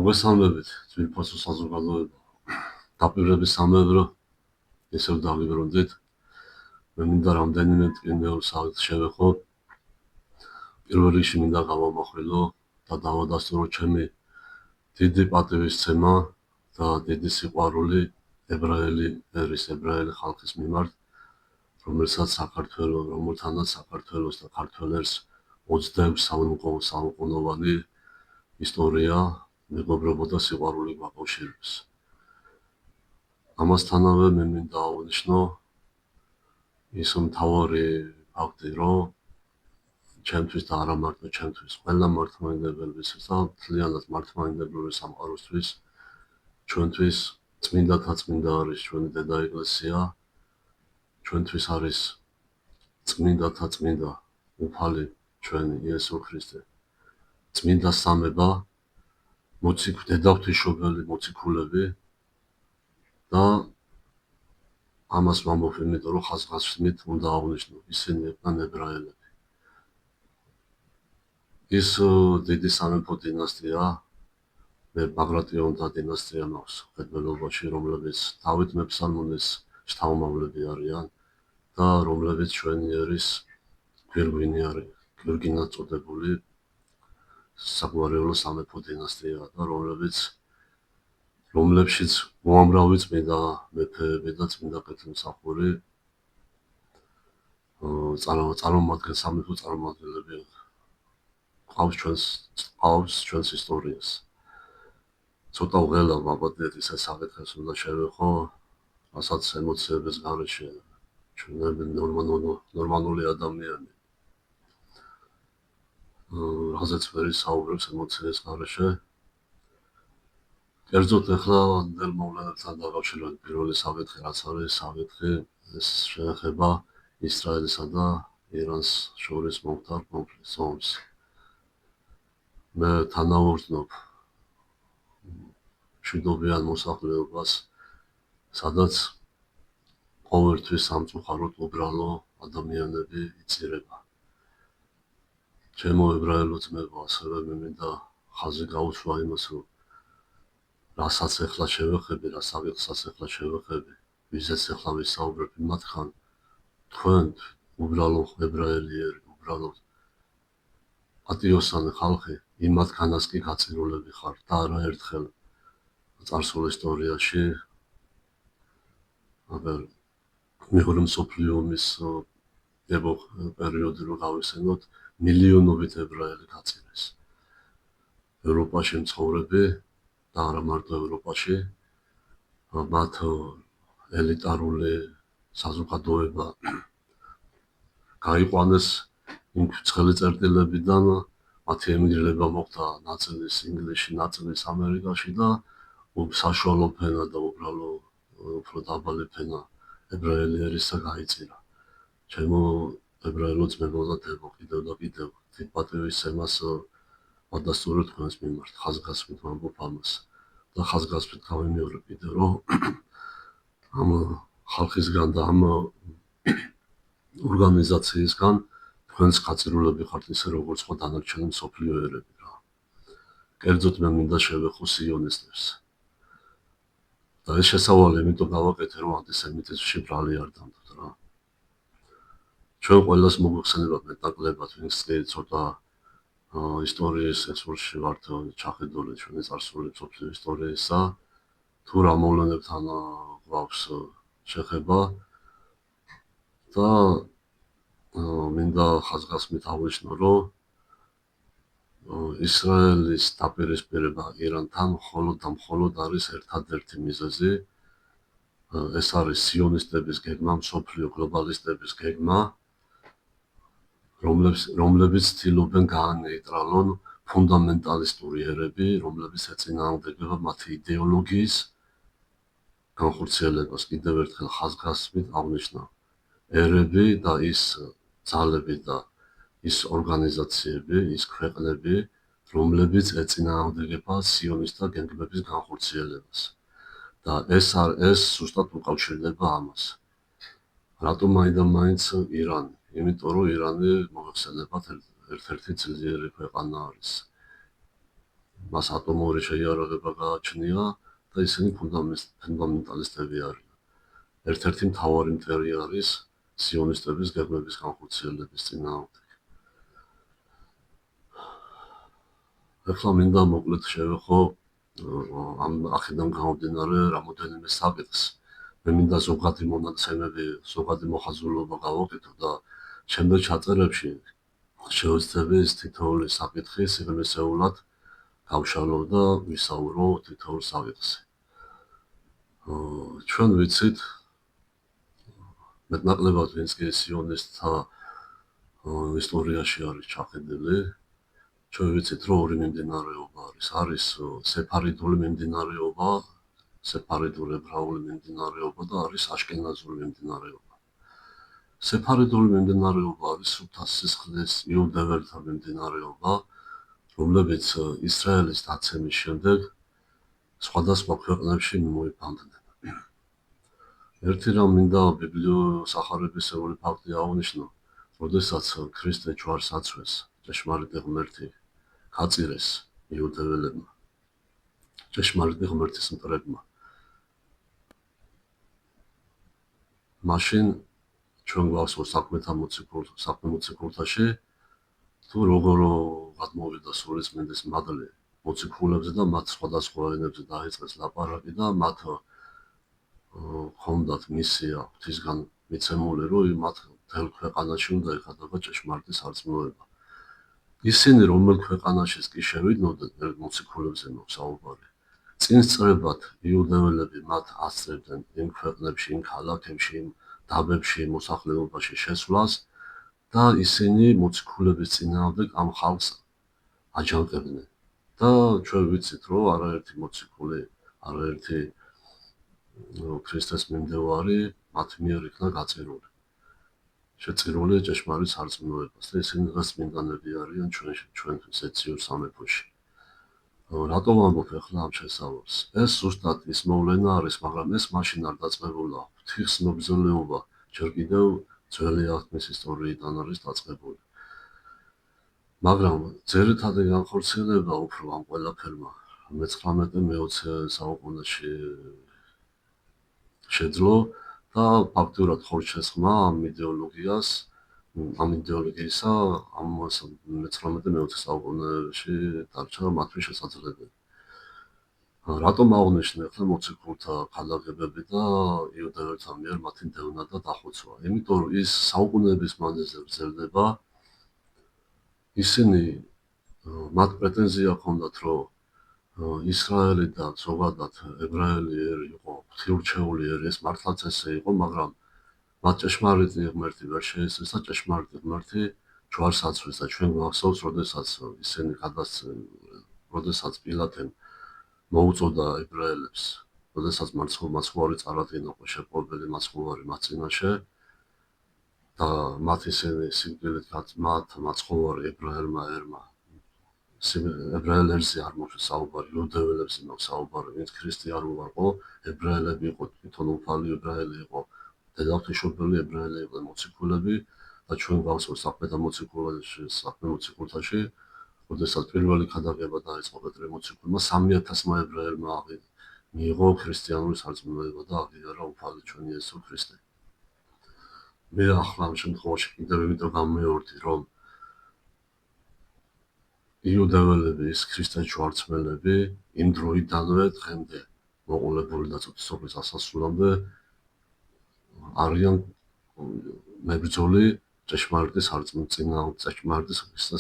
მოგესალმებით, ძვირფასო საზოგადოება. დაპირების სამეებრო ისევ დავიბრუნდით. მე მინდა რამდენიმე ტკბილეულ საათს შევეხო. პირველ რიგში მინდა გავამახვილო და დავადასტურო ჩემი დიდი პატივისცემა და დიდი სიყვარული ებრაელი ერის, ებრაელი ხალხის მიმართ, რომელთანაც საქართველოს და ქართველ ერს 26 საუკუნოვანი ისტორია მეგობრობა და სიყვარული გვაკავშირებს. ამასთანავე მე მინდა აღნიშნო ის მთავარი ფაქტი, რომ ჩემთვის და არა მარტო ჩემთვის, ყველა მართლმადიდებელთვის და მთლიანად მართლმადიდებლური სამყაროსთვის, ჩვენთვის წმინდათა წმინდა არის ჩვენი დედა ეკლესია, ჩვენთვის არის წმინდათა წმინდა უფალი ჩვენი იესო ქრისტე, წმინდა სამება, დედაღვთისმშობელი მოციქულები და ამას ვამბობ, იმიტომ რომ ხაზგასმით უნდა აღნიშნო, ისინი იყვნენ ებრაელები. ის დიდი სამეფო დინასტია, მე ბაგრატიონთა დინასტია მაქვს ხეთმელობაში, რომლებიც დავით მეფსალმონის შთამომავლები არიან და რომლებიც ჩვენი ერის გვირგვინი არის, გვირგვინად წოდებული საგვარეულო სამეფო დინასტია და რომლებშიც უამრავი წმინდა მეფეები და წმინდა კეთილმსახური სამეფო წარმომადგენლები ყავს ჩვენს ისტორიას. ცოტა უღელა ვაბადეთ ისე საკითხებს უნდა შევეხო, რასაც ემოციების გარეშე ჩვენები ნორმალური ადამიანი. რაზეც ვერ ისაუბრებს ემოციების გარეშე. კერძოდ ახლა ნელ მოვლენებთან დაკავშირებით პირველი საკითხი, რაც არის საკითხი, ეს შეეხება ისრაელისა და ირანს შორის მომხდარ კონფლიქტს, ომს. მე თანაუგრძნობ მშვიდობიან მოსახლეობას, სადაც ყოველთვის სამწუხაროდ უბრალო ადამიანები იწირება. ჩემო ებრაელო ძმებო, ასევე მე მინდა ხაზი გაუსვა იმას, რომ რასაც ახლა შევეხები, რა საკითხსაც ახლა შევეხები, ვიზეც ახლა ვისაუბრებ, იმათგან თქვენ უბრალო ებრაელი ერი, უბრალო პატიოსანი ხალხი, იმათგანაც კი გაწირულები ხარ და არაერთხელ წარსულ ისტორიაში, მაგრამ მეორე მსოფლიო ომის პერიოდი რო გავიხსენოთ, მილიონობით ებრაელი გაწირეს. ევროპაში მცხოვრები და არა მარტო ევროპაში, მათ ელიტარული საზოგადოება გაიყვანეს იმ ცხელი წერტილებიდან, მათი ემიგრირება მოხდა ნაწილის ინგლისში, ნაწილის ამერიკაში და საშუალო ფენა და უბრალო უფრო დაბალი ფენა ებრაელი ერისა გაიწირა. ჩემო ებრაელო ძმებო და დებო, კიდევ და კიდევ დიდ პატივისცემას ვადასტურე თქვენს მიმართ, ხაზგასმით ვამბობ ამას და ხაზგასმით გავიმეორებ კიდევ, რომ ამ ხალხისგან და ამ ორგანიზაციისგან თქვენს გაწირულები ხართ ისე როგორც სხვა დანარჩენი მსოფლიო ერები რა. კერძოდ მე მინდა შევეხო სიონისტებს. და ეს შესავალი იმიტომ გავაკეთე, რომ ანტისემიტიზმში ბრალი არ დამდოთ რა. ჩვენ ყველას მოგვიხსენებათ მეტნაკლებად, ვინც ცოტა ისტორიის ექსკურსში ვართ ჩახედული ჩვენი წარსული მსოფლიო ისტორიისა, თუ რა მოვლენებთან გვაქვს შეხება და მინდა ხაზგასმით აღნიშნო, რომ ისრაელის დაპირისპირება ირანთან მხოლოდ არის ერთადერთი მიზეზი. ეს არის სიონისტების გეგმა, მსოფლიო გლობალისტების გეგმა, რომლებიც ცდილობენ გაანეიტრალონ ფუნდამენტალისტური ერები, რომლებიც ეწინააღმდეგება მათი იდეოლოგიის განხორციელებას. კიდევ ერთხელ ხაზგასმით აღნიშნო, ერები და ის ძალები და ის ორგანიზაციები, ის ქვეყნები, რომლებიც ეწინააღმდეგება სიონისტთა გეგმების განხორციელებას. და ეს ზუსტად უკავშირდება ამას. რატომ მაინც ირანი? იმიტომ რომ ირანი მოიხსენებათ ერთ-ერთი ძლიერი ქვეყანა არის. მას ატომური შეიარაღება გააჩნია და ისინი ფუნდამენტალისტები არიან. ერთ-ერთი მთავარი მტერი არის სიონისტების გეგმების განხორციელების წინააღმდეგ. ახლა მინდა მოკლედ შევეხო ამ აქედან გამომდინარე რამოდენიმე საკითხს. მე მინდა ზოგადი მონაცემები, ზოგადი მოხაზულობა გავაკეთო და შემდეგ ჩაწერებში შევეცდები თითოეული საკითხი სიღრმისეულად გავშალო და ვისაუბრო თითოეულ საკითხზე. ჩვენ ვიცით მეტნაკლებად ვინც კი სიონისტთა ისტორიაში არის ჩახედილი, ჩვენ ვიცით რომ ორი მიმდინარეობა არის. არის სეფარიდული მიმდინარეობა, სეფარიდული ებრაული მიმდინარეობა და არის აშკენაზური მიმდინარეობა. სეფარიდული მიმდინარეობა არის სულთა სისხლის იუდეველთა მიმდინარეობა, რომლებიც ისრაელის დაცემის შემდეგ სხვადასხვა ქვეყნებში მოიფანტნენ. ერთი რამ მინდა ბიბლიოსახარებისეული ფაქტი აღნიშნო, როდესაც ქრისტე ჯვარს აცვეს, ჭეშმარიტი ღმერთი გაწირეს იუდეველებმა, ჭეშმარიტი ღმერთის მტრებმა. მაშინ ჩვენ გვახსოვს საქმეთა მოციქულთაში თუ როგორ გადმოვიდა სულიწმინდის მადლი მოციქულებზე და მათ სხვადასხვა ენებზე დაიწყეს ლაპარაკი და მათ ჰქონდათ მისია ღვთისგან მიცემული, რომ მათ მთელ ქვეყანაში უნდა ეხადაგა ჭეშმარიტი სარწმუნოება. ისინი რომელ ქვეყანაშიც კი შევიდნოდნენ, მოციქულებზე მოგსაუბარი, წინ სწრებად იუდეველები მათ ასწრებდნენ იმ ქვეყნებში, იმ ქალაქებში, იმ დაბებში, მოსახლეობაში შესვლას და ისინი მოციქულების წინააღმდეგ ამ ხალხს აჯანყებდნენ. და ჩვენ ვიცით, რომ არაერთი მოციქული, არაერთი ქრისტეს მიმდევარი მათ მიერ იქნა გაწირული. შეწირული ჭეშმარიტ სარწმუნოებას და ისინი დღეს წმინდანები არიან ჩვენ ზეციურ სამეფოში. რატომ ამბობ ახლა ამ შესავალს? ეს ზუსტად ის მოვლენა არის, მაგრამ ეს მაშინ არ დაწყებულა. ღვთის მობრძოლეობა ჯერ კიდევ ძველი აღთქმის ისტორიიდან არის დაწყებული. მაგრამ ძირითადი განხორციელება უფრო ამ ყველაფერმა მე-19-მე-20 საუკუნეში შეძლო და ფაქტურად ხორჩესხმა ამ იდეოლოგიისა ამ მე-19-მე-20 საუკუნეში დარჩა მათთვის შესაძლებელი. რატომ აღნიშნე ახლა მოციქულთა ქადაგებები და იუდეველთა მიერ მათი დევნა და დახოცვა? იმიტომ რომ ის საუკუნეების მანძილზე გრძელდება. ისინი მათ პრეტენზია ჰქონდათ, რომ ისრაელი და ზოგადად ებრაელი ერი იყო ღვთიურჩეული ერი, ეს მართლაც ესე იყო, მაგრამ მათ ჭეშმარიტი ღმერთი ვერ შეესწრეს და ჭეშმარიტი ღმერთი ჯვარს აცვეს და ჩვენ გვახსოვს, როდესაც პილატემ მოუწოდა ებრაელებს, როდესაც მაცხოვარი წარადგინა შეპყრობილი მაცხოვარი მათ წინაშე და მათ ისინი სიკვდილით მათ მაცხოვარი ებრაელმა ერმა ებრაელ ერზე არ მოსაუბარი, იუდეველებზე მოსაუბარი, ვინც ქრისტე არ უარყო, ებრაელები იყო, თვითონ უფალი ებრაელი იყო, დედაღვთისმშობელი ებრაელი იყო, მოციქულები და ჩვენ გვახსოვს საქმეთა მოციქულთაში, როდესაც პირველი ქადაგება დაიწყო პეტრე მოციქულმა, 3000-მა ებრაელმა მიიღო ქრისტიანული სარწმუნოება და აღიარა უფალი ჩვენი იესო ქრისტე. მე ახლა ამ შემთხვევაში კიდევ იმიტომ გამმეორდი, რომ იუდეველები, ის ქრისტეს ჯვარცმელები იმ დროიდანვე დღემდე მოყოლებული და წუთისოფლის ასასრულამდე არიან მებრძოლი ჭეშმარიტი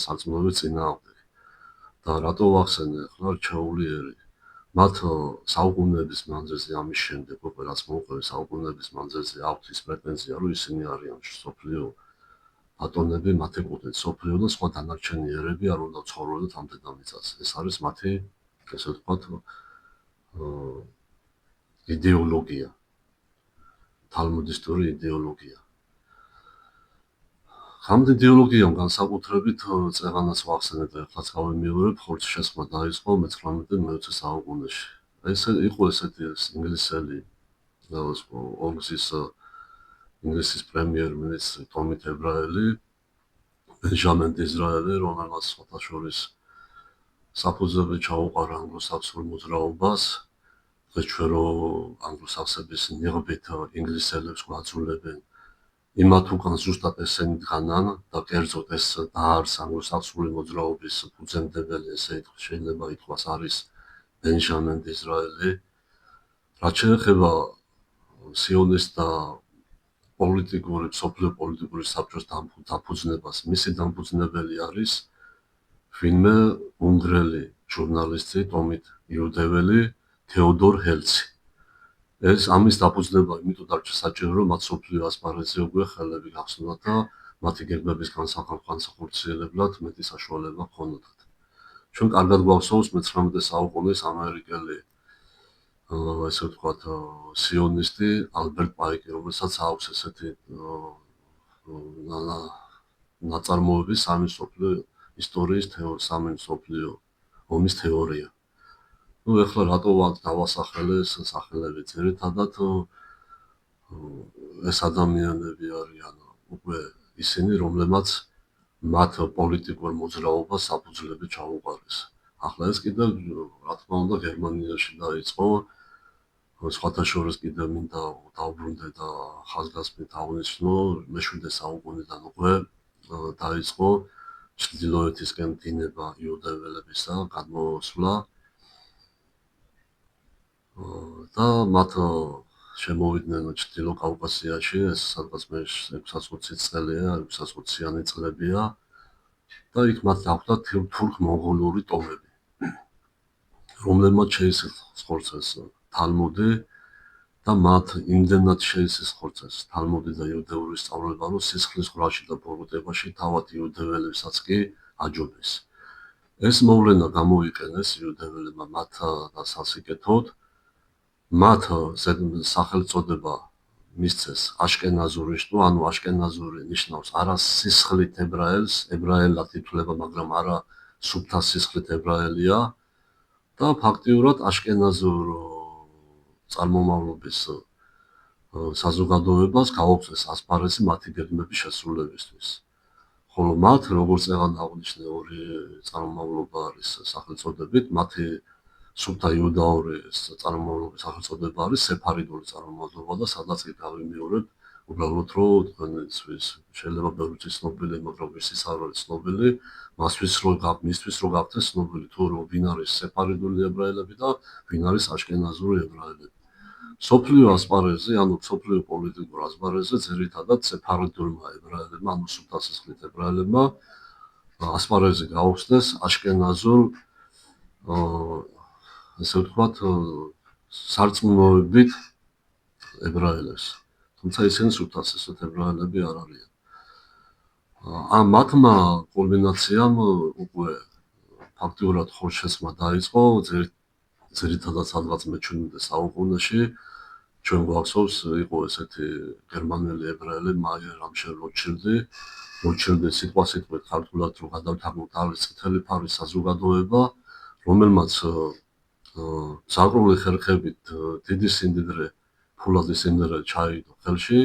სარწმუნოების წინააღმდეგ. და რატო ვახსენე ახლა რჩეული ერი? მათ საუკუნეების მანძილზე ამის შემდეგ, უკვე რაც მოუყვეს საუკუნეების მანძილზე აქვთ ის პრეტენზია, რომ ისინი არიან სოფლიო ბატონები, მათ ეკუთვნით სოფლიო და სხვა დანარჩენი ერები არ უნდა ცხოვრობდეთ ამ დედამიწაზე. ეს არის მათი, ესე ვთქვათ, იდეოლოგია, თალმუდისტური იდეოლოგია. ამ იდეოლოგიამ განსაკუთრებით წეღანაც ვახსენეთ და ახლაც გავიმეორებ, ხორცშესხმა დაიწყო მე-19-მე-20 საუკუნეში. ეს იყო ესეთი ინგლისელი ინგლისის პრემიერ-მინისტრი ტომი ებრაელი, ბენჟამინ დიზრაელი, რომელმაც სხვათა შორის საფუძველი ჩაუყარა ანგლო-საქსონურ მოძრაობას. დღეს ჩვენ რომ ანგლო-საქსების ნიღბით ინგლისელებს გვაძულებენ, იმათ უკან ზუსტად ესენი დგანან და კერძოდ ეს დაარსა ანგლო-საქსონური მოძრაობის ფუძემდებელი, ესე შეიძლება ითქვას, არის ბენჟამინ დიზრაელი. რაც შეეხება სიონისტთა პოლიტიკური, მსოფლიო პოლიტიკური საბჭოს დაფუძნებას, მისი დამფუძნებელი არის ვინმე უნგრელი ჟურნალისტი, ტომით იუდეველი თეოდორ ჰერცი. ეს ამის დაფუძნება იმიტომ დარჩა საჭირო, რომ მათ მსოფლიო ასპარეზზე უკვე ხელები გახსნათ და მათი გეგმების განსახორციელებლად მეტი საშუალება ჰქონოდათ. ჩვენ კარგად გვახსოვს მე-19 საუკუნის ამერიკელი ესე ვთქვათ სიონისტი ალბერტ პაიკი, რომელსაც აქვს ესეთი ნაწარმოები სამი მსოფლიო ისტორიის სამი მსოფლიო ომის თეორია. ეხლა რატო დავასახელე ეს სახელები? ძირითადად ეს ადამიანები არიან უკვე ისინი, რომლებმაც მათ პოლიტიკურ მოძრაობას საფუძვლები ჩაუყარეს. ახლა ეს კიდევ რა თქმა უნდა გერმანიაში დაიწყო, სხვათა შორის კიდევ მინდა დავბრუნდე და ხაზგასმით აღნიშნო, მე-7 საუკუნიდან უკვე დაიწყო ჩრდილოეთისკენ დინება იუდეველებისა გადმოსვლა და მათ შემოვიდნენ ჩრდილო კავკასიაში, ეს სადღაც მე-620 წელია, 620-იანი წლებია და იქ მათ დახვდათ თურქ-მონღოლური ტომები, რომლებმაც შეისხორცეს თალმუდი და მათ იმდენად შეისხორცეს თალმუდი და იუდეური სწავლება, რომ სისხლის ხრაში და ბოროტებაში თავად იუდეველებსაც კი აჯობეს. ეს მოვლენა გამოიყენეს იუდეველებმა მათ დასასიკეთოდ, მათ სახელწოდება მისცეს აშკენაზური შტო, ანუ აშკენაზური ნიშნავს არა სისხლით ებრაელს, ებრაელად ითვლება, მაგრამ არა სუფთა სისხლით ებრაელია და ფაქტიურად აშკენაზურ წარმომავლობის საზოგადოებას გაუწეს ასპარეზი მათი გეგმების შესრულებისთვის. ხოლო მათ, როგორც წეგან აღნიშნე, ორი წარმომავლობა არის სახელწოდებით, მათი სუფთა იუდაური წარმომავლობის სახელწოდება არის სეფარიდული წარმომავლობა და სადაც კი გავიმეორებ, უბრალოდ რომ თქვენთვის შეიძლება ბევრი ცნობილი, მაგრამ ვისაც არ არის ცნობილი, მისთვის რომ გახდეს ცნობილი თუ რომ ვინ არის სეფარიდული ებრაელები და ვინ არის აშკენაზური ებრაელები. სოფლიო ასპარეზზე, ანუ სოფლიო პოლიტიკურ ასპარეზზე ძირითადად სეფარიდულმა ებრაელებმა, ანუ სუფთა სისხლით ებრაელებმა ასპარეზი გაუხსნეს აშკენაზურ ესე ვთქვათ, სარწმუნოებით ებრაელებს. თუმცა ისინი სუფთა სისხლით ებრაელები არ არიან. ამ მათმა კულმინაციამ უკვე ფაქტიურად ხორშესმა დაიწყო ძირითადად სადღაც მე-17 საუკუნეში. ჩვენ გვახსოვს, იყო ესეთი გერმანელი ებრაელი მაიერ ამშერ როჩილდი სიტყვასიტყვით ქართულად რო გადავთარგმნოთ, არის წითელი ფარის საზოგადოება, რომელმაც ზაკრული ხერხებით დიდი სიმდიდრე, ფულადი სიმდიდრე ჩაიდო ხელში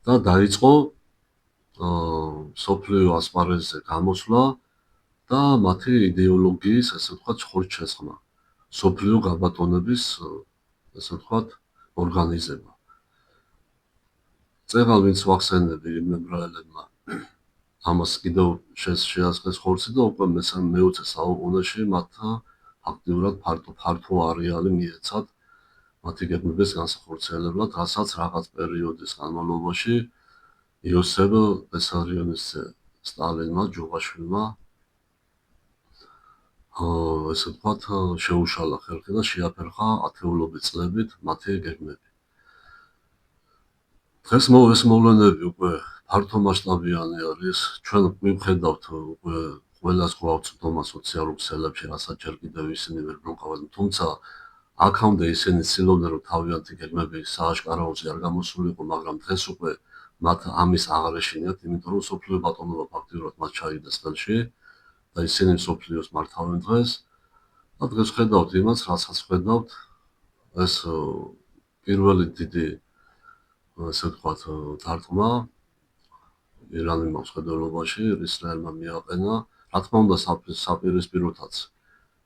და დაიწყო სოფლიო ასპარეზზე გამოსვლა და მათი იდეოლოგიის, ესე ვთქვათ, ხორცშესხმა, სოფლიო გაბატონების, ესე ვთქვათ, ორგანიზება. წეგან ვინც ვახსენები იმ ებრაელებმა ამას კიდევ შეასხეს ხორცი და უკვე მე-20 საუკუნეში მათ აქტიურად ფართო არეალი მიეცათ მათი გეგმების განსახორციელებლად, რასაც რაღაც პერიოდის განმავლობაში იოსებ ბესარიონის სტალინმა, ჯუღაშვილმა ესე ვთქვათ, შეუშალა ხერხი და შეაფერხა ათეულობით წლებით მათი გეგმები. დღეს ეს მოვლენები უკვე ფართო მასშტაბიანი არის. ჩვენ ვიმხედავთ უკვე ყველას გვაქვს ცდომა სოციალურ ქსელებში, რასაც ჯერ კიდევ ისინი ვერ ბრუნყავენ, თუმცა აქამდე ისინი ცდილობდნენ, რომ თავიანთი გეგმები სააშკარაოზე არ გამოსულიყო, მაგრამ დღეს უკვე მათ ამის აღარ ეშინიათ, იმიტომ რომ სოფლიო ბატონობა ფაქტიურად მათ ჩაიგდეს ხელში და ისინი სოფლიოს მართავენ დღეს. და დღეს ხედავთ იმას, რასაც ხედავთ, ეს პირველი დიდი ესე ვთქვათ, დარტყმა ირანულმა მხედველობაში ისრაელმა მიაყენა, რა თქმა უნდა, საპირისპიროთაც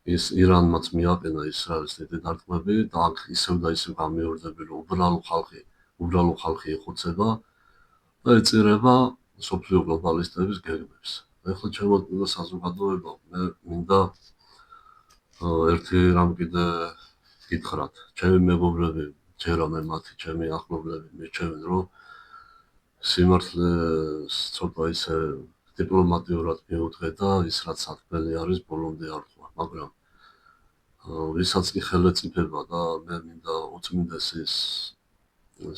ის ირანმაც მიაყენა ისრაელის დიდი დარტყმები და აქ ისევ და ისევ გამიორდები, რომ უბრალო ხალხი იხოცება და ეწირება მსოფლიო გლობალისტების გეგმებს. ეხლა ჩემო საზოგადოება, მე მინდა ერთი რამ კიდე გითხრათ. ჩემი მეგობრები, ჯერა მე მათი, ჩემი ახლობლები მირჩევენ, რომ სიმართლეს ცოტა ისე დიპლომატიურად მიუძღე და ის რაც სათქმელი არის, ბოლომდე არ თქვა, მაგრამ ვისაც კი ხელეწიფება და მე მინდა უწმინდესის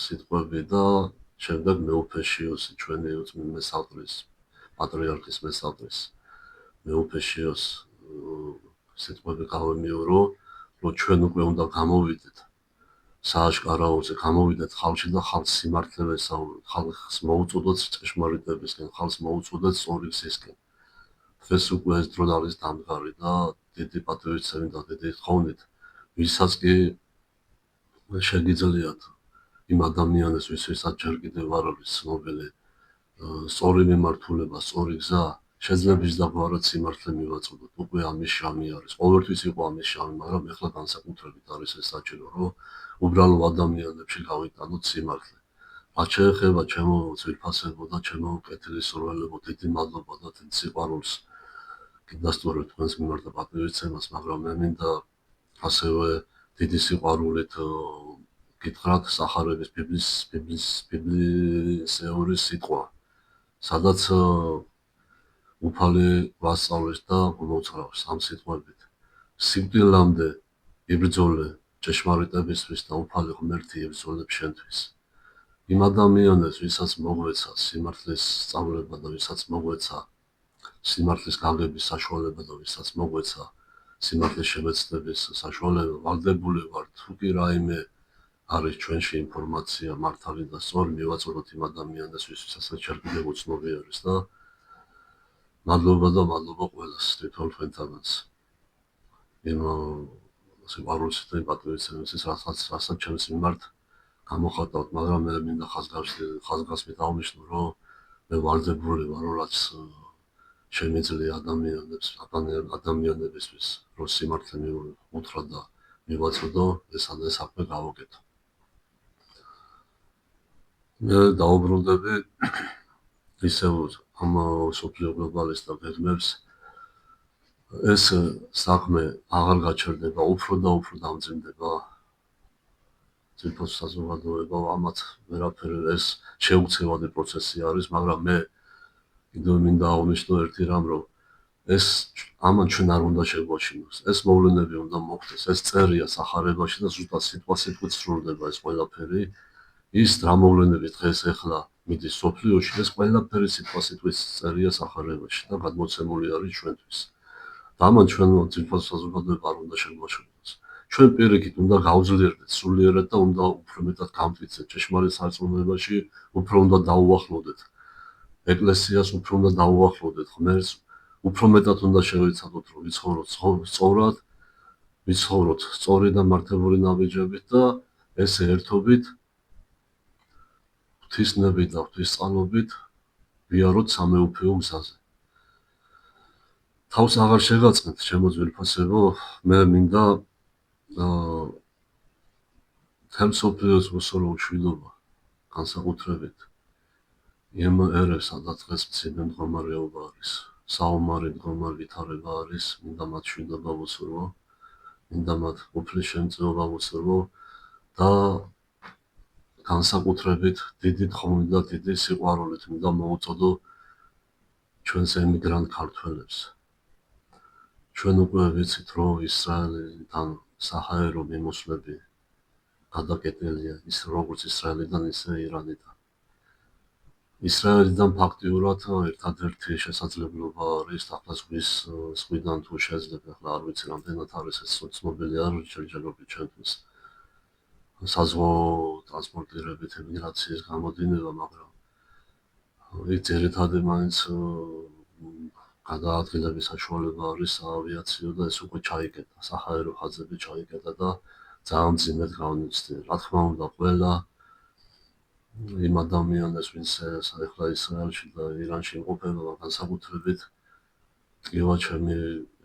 სიტყვები და შემდეგ მეუფეშიოსი, ჩვენი მესალტრის, პატრიარქის მესალტრის მეუფეშიოს სიტყვები გავემიორო, რომ ჩვენ უკვე უნდა გამოვიდეთ სააშკარაოზე, გამოვიდეთ ხალხში და ხალხს სიმართლე ვესაუბროთ, ხალხს მოუწოდოთ ჭეშმარიტებისკენ, ხალხს მოუწოდოთ სწორი გზისკენ. დღეს უკვე ეს დრო არის დამდგარი და დიდი პატივისცემით და დიდი თხოვნით, ვისაც კი შეგიძლიათ იმ ადამიანებს, ვისაც ჯერ კიდევ არ არის ცნობილი სწორი მიმართულება, სწორი გზა, შეძლებს დაგვარად სიმართლე მივაწოდოთ. უკვე ამის შამი არის. ყოველთვის იყო ამის შამი, მაგრამ ეხლა განსაკუთრებით არის ეს საჭირო, რომ უბრალო ადამიანებში გავიტანოთ სიმართლე. რაც შეეხება ჩემო ძვირფასებო და ჩემო კეთილისურველებო, დიდი მადლობა და დიდ სიყვარულს გიდასტურებ თქვენს მიმართ და პატივისცემას, მაგრამ მე მინდა ასევე დიდი სიყვარულით გითხრათ სახარების ბიბლისეურის სიტყვა, სადაც უფალი ვასწავლეს და მოუწრავს ამ სიტყვებით. სიკვდილამდე იბრძოლე ჭეშმარიტებისთვის და უფალი ღმერთი იბრძოლებს შენთვის. იმ ადამიანებს, ვისაც მოგვეცა სიმართლის სწავლება და ვისაც მოგვეცა სიმართლის გაგების საშუალება და ვისაც მოგვეცა სიმართლის შემეცნების საშუალება, ვალდებული ვარ თუ კი რაიმე არის ჩვენში ინფორმაცია მართალი და სწორი, მივაწოდოთ იმ ადამიანებს, ვისაც ჯერ კიდევ უცნობი არის და მადლობა და მადლობა ყველას თვითონ თქვენთანაც. იმ სიყვარულით და პატივისცემით, რასაც ჩემს მიმართ გამოხატავთ, მაგრამ მე მინდა ხაზგასმით აღნიშნო, რომ მე ვალდებული ვარ, რომ რაც შემიძლია ადამიანებისთვის, რომ სიმართლე უთხრა და მივაწოდო, ეს საქმე გავაკეთო. მე დაუბრუნდები ისევ ამ მსოფლიო გლობალისტთა გეგმებს. ეს საქმე აღარ გაჩერდება, უფრო და უფრო დამძიმდება. ძირფოს საზოგადოება ამათ ვერაფერი, ეს შეუცვლელი პროცესი არის, მაგრამ მე კიდევ მინდა აღნიშნო ერთი რამ, რომ ეს ამან ჩვენ არ უნდა შეგვაჩინოს. ეს მოვლენები უნდა მოხდეს, ეს წერია სახარებაში და ზუსტად სიტყვით სრულდება ეს ყველაფერი. ის რა მოვლენები დღეს ახლა მიდის სოფლიოში, ეს ყველაფერი სიტყვით წერია სახარებაში და გადმოცემული არის ჩვენთვის. და ამან ჩვენ ძირფოს საზოგადოება არ უნდა შეგვაჩინოს. ჩვენ პირიქით უნდა გავძლიერდეთ სულიერად და უნდა უფრო მეტად გამტვიცეთ ჭეშმარიტ სარწმუნოებაში, უფრო უნდა დაუახლოვდეთ ეკლესიას, უფრო უნდა დაუახლოვდეთ ღმერთს, უფრო მეტად უნდა შევეცადოთ, რომ ვიცხოვროთ სწორად, ვიცხოვროთ სწორი და მართებული ნაბიჯებით და ესე ერთობით ღვთისნებით და ღვთისწყალობით ვიაროთ სამეუფეო გზაზე. თავს აღარ შეგაწყენთ, ჩემო ძვირფასებო, მე მინდა მთელ მსოფლიოს უსწორო მშვიდობა, განსაკუთრებით იმ ერებს, სადაც დღეს მძიმე მდგომარეობა არის, საომარი მდგომარე ვითარება არის, მინდა მათ მშვიდობა ვუსურვო, მინდა მათ უფლის შემწეობა ვუსურვო და განსაკუთრებით დიდი თხოვნით და დიდი სიყვარულით მინდა მოუწოდო ჩვენს ემიგრანტ ქართველებს. ჩვენ უკვე ვიცით, რომ ისრაელიდან საჰაერო მიმოსვლები გადაკეტილია, ის როგორც ისრაელიდან, ისე ირანიდან. ისრაელიდან ფაქტიურად ერთადერთი შესაძლებლობა არის, ახლა ზღვიდან თუ შეძლებ, ახლა არ ვიცი რამდენად არის ეს ცნობილი არის ჯერჯერობით ჩვენთვის საზღვაო ტრანსპორტირებით ემიგრაციის გამოდინება, მაგრამ იქ ძირითადად მაინც გადაადგილების საშუალება არის საავიაციო და ეს უკვე ჩაიკეტა, საჰაერო ხაზები ჩაიკეტა და ძალიან მძიმედ გავნიცდია. რა თქმა უნდა, ყველა იმ ადამიანებს, ვინც ახლა ისრაელში და ირანში იმყოფება, განსაკუთრებით ტკივა ჩემი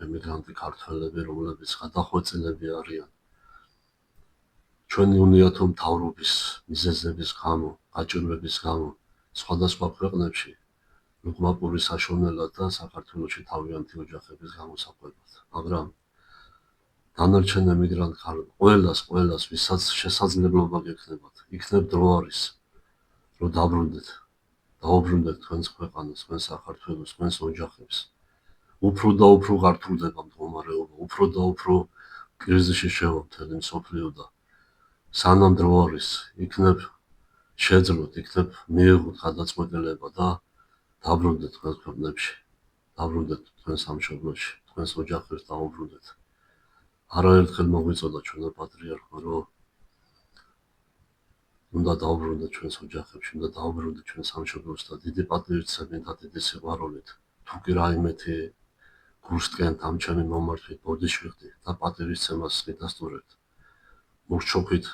ემიგრანტი ქართველები, რომლებიც გადახვეწილები არიან ჩვენი უნიათო მთავრობის მიზეზების გამო, გაჭირვების გამო სხვადასხვა ქვეყნებში უკმაპური საშოვნელად და საქართველოში თავიანთი ოჯახების გამოსაყვებად. მაგრამ დანარჩენ ემიგრანტ ყველას, ვისაც შესაძლებლობა გექნებათ, იქნებ დრო არის, რომ დაუბრუნდეთ თქვენს ქვეყანას, თქვენს საქართველოს, თქვენს ოჯახებს. უფრო და უფრო გართულდება მდგომარეობა, უფრო და უფრო კრიზისში შევა მთელი მსოფლიო და სანამ დრო არის, იქნებ შეძლოთ, იქნებ მიიღოთ გადაწყვეტილება და დაბრუნდეთ თქვენს ქვეყნებში, დაბრუნდეთ თქვენ სამშობლოში, თქვენს ოჯახებს დაუბრუნდეთ. არაერთხელ მოგვიწოდა ჩვენო პატრიარქმა, რომ უნდა დაუბრუნდეთ ჩვენს ოჯახებში, უნდა დაუბრუნდეთ ჩვენ სამშობლოში და დიდი პატივისცემით და დიდი სიყვარულით, თუ კი რაიმეთი გულსტკენთ ამ ჩემი მომართვით ბოდიშვიხდი და პატივისცემას გიდასტურებთ, მოგჩოქვით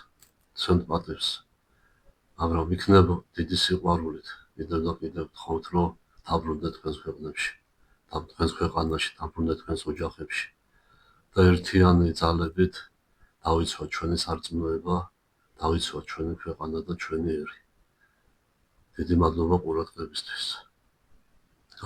ცემთ პატივს, მაგრამ იქნებ დიდი სიყვარულით, კიდევ და კიდევ გთხოვთ, რომ დაბრუნდეთ თქვენს ქვეყნებში, თქვენს ქვეყანაში, დაბრუნდეთ თქვენს ოჯახებში და ერთიანი ძალებით დავიცვათ ჩვენი სარწმუნოება, დავიცვათ ჩვენი ქვეყანა და ჩვენი ერი. დიდი მადლობა ყურადღებისთვის.